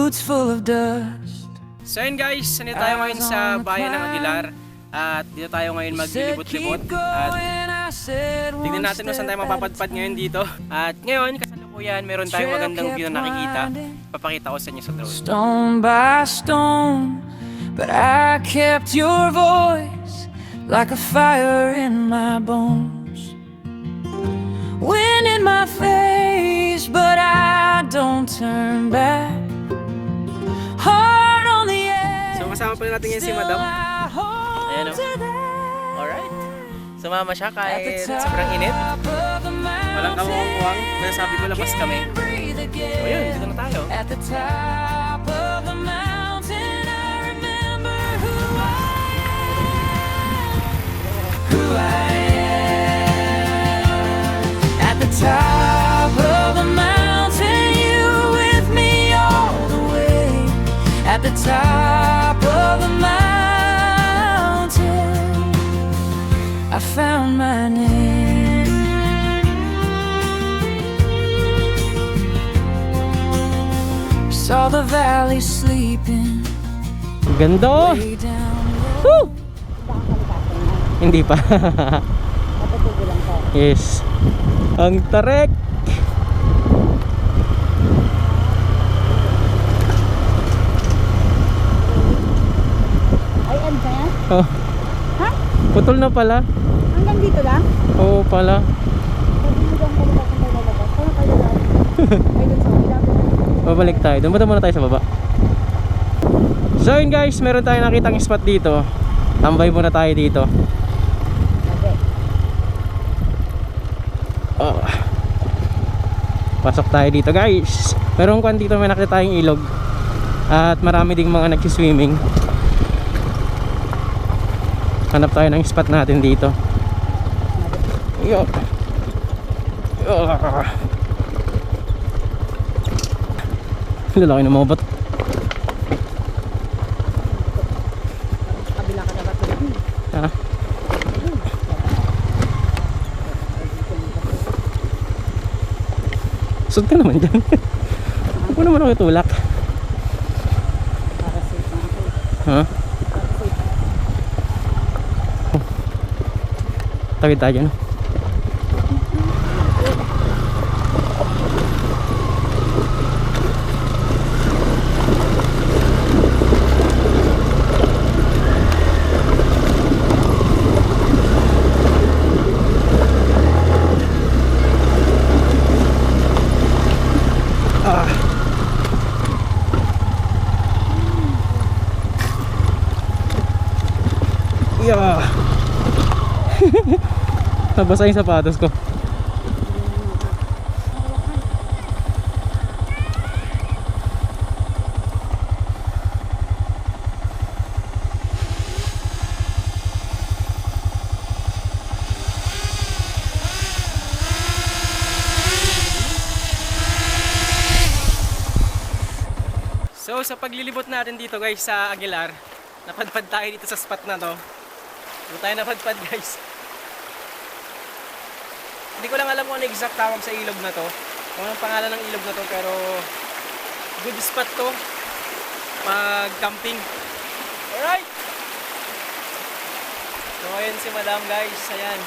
boots full of dust. So yun guys, nandito tayo ngayon sa bayan ng Aguilar. At dito tayo ngayon maglilibot-libot. At tignan natin kung saan tayo mapapadpad ngayon dito. At ngayon, kasalukuyan, meron tayong magandang view na nakikita. Papakita ko sa inyo sa drone. Stone by stone, but I kept your voice like a fire in my bones. Wind in my face, but I don't turn back. Heart on the edge. So kasama pala natin yan si Madam. Ayan o. Alright. Sumama siya kahit sobrang init. Walang kamukuwang. Nasabi ko labas kami. So yun, dito na tayo. At the top of the mountain, I remember who I am. At the top of the mountain, you were with me all the way. At the top of the mountain, I found my name. Saw the valley sleeping. Ganda! Way down Woo! Hindi pa. Yes. Ang tarek! Ay, ano ba yan? Oh, Ha? putol na pala. Hanggang dito lang? Oo pala. Sabi mo lang pala kung tayo lalabas. Saan kayo lang? Ay, dun sa kabila. Babalik tayo. Dumunta muna tayo sa baba. So yun guys, meron tayong nakitang spot dito. Tambay muna tayo dito. Okay. Oh. Pasok tayo dito guys. Meron kwan dito, may nakita tayong ilog. At marami ding mga nagsiswimming. Hanap tayo ng spot natin dito. Yo. Lalaki ng mga bato. Kabila ka dapat tulad. Ha? Sud ka naman dyan. Huwag naman ako itulak. Para safe na ako. Ha? Para safe. Tawid tayo no? Yeah. Nabasa yung sapatos ko. So sa paglilibot natin dito guys sa Aguilar, napadpad tayo dito sa spot na to. Dito tayo napadpad guys. Hindi ko lang alam kung ano exact tawag sa ilog na to, kung anong pangalan ng ilog na to, pero good spot to pag camping. Alright! So ayun si Madam guys, ayan.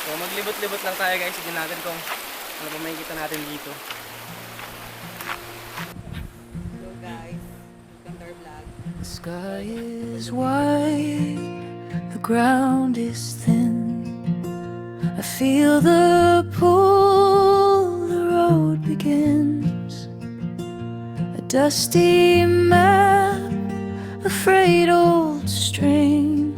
So maglibot-libot lang tayo guys, tignan natin kung ano pa makikita natin dito. Hello guys. Welcome to our vlog. The sky is white, the ground is thin. I feel the pull, the road begins. A dusty map, a frayed old string,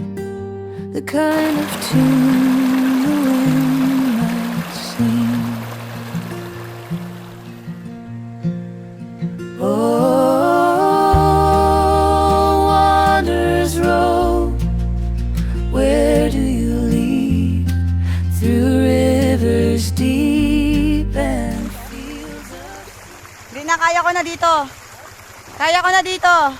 the kind of tune the wind might sing. Oh, wanderer's road, where do you lead? Through rivers deep and fields of... Hindi na, kaya ko na dito. Kaya ko na dito.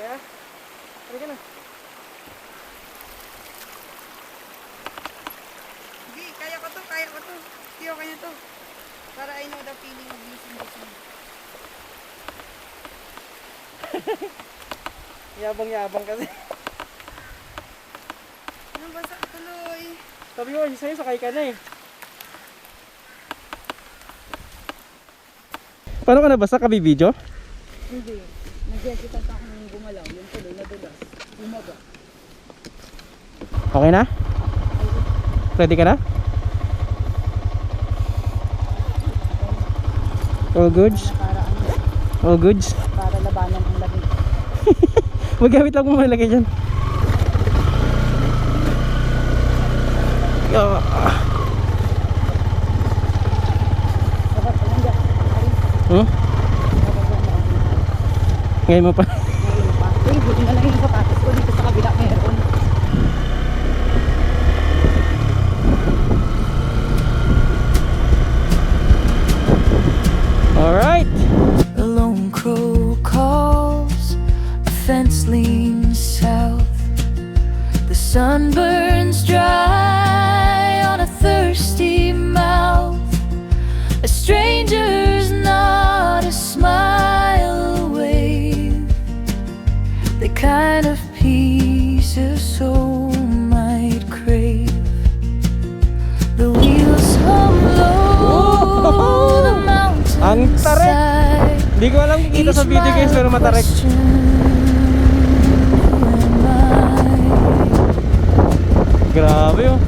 Kaya? Halika na. Hindi, kaya ko to, kaya ko to. Hindi, okay na to. Para I know the feeling of losing this one. Yabang-yabang kasi. Ano ba sa tuloy? Sabi ko kasi sa'yo, sakay ka na eh. Paano ka nabasa? Kabibidyo? Hindi. Nag-hesitate ako nang gumalaw. Yung tuloy, nadulas. Bumaba. Okay na? Ready ka na? All goods? Para ano, All goods? para labanan ang lamig. Magamit lang mo malagay dyan. Dapat pa lang dyan. Ay, Hmm? dapat lang dyan. Ngayon mo pa. Ngayon pa. Uy, buti na lang yung sapatos ko dito sa kabila meron. Alright. A lone crow calls, a fence leans south. The sun burns dry on a thirsty mouth. A stranger's not a smile away. The kind of peace a soul might crave. The wheels hum low, the mountains Ang tarik. Hindi ko alam kung kita sa video guys, pero matarik. Grabe oh.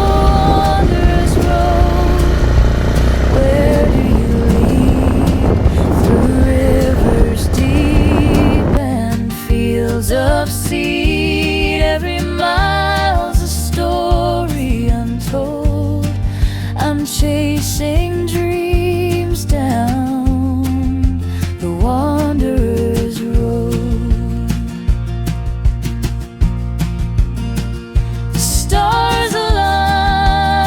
Wanderer's road, where do you lead? Through rivers deep and fields of seed. Every mile's a story untold. I'm chasing dreams down the wanderer's road. The stars align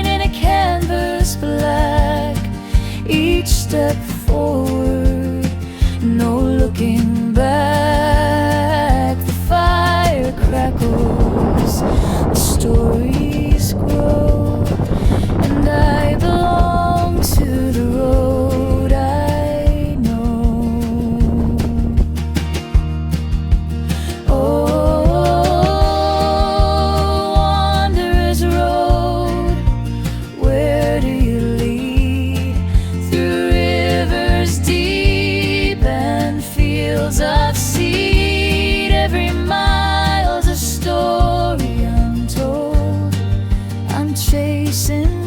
in a canvas black. Each step forward, no looking back. The fire crackles, the stories grow, and I belong to the road I know. Oh, wanderer's road, where do you lead? Through rivers deep and fields of seed. Every mile's a story untold. I'm chasing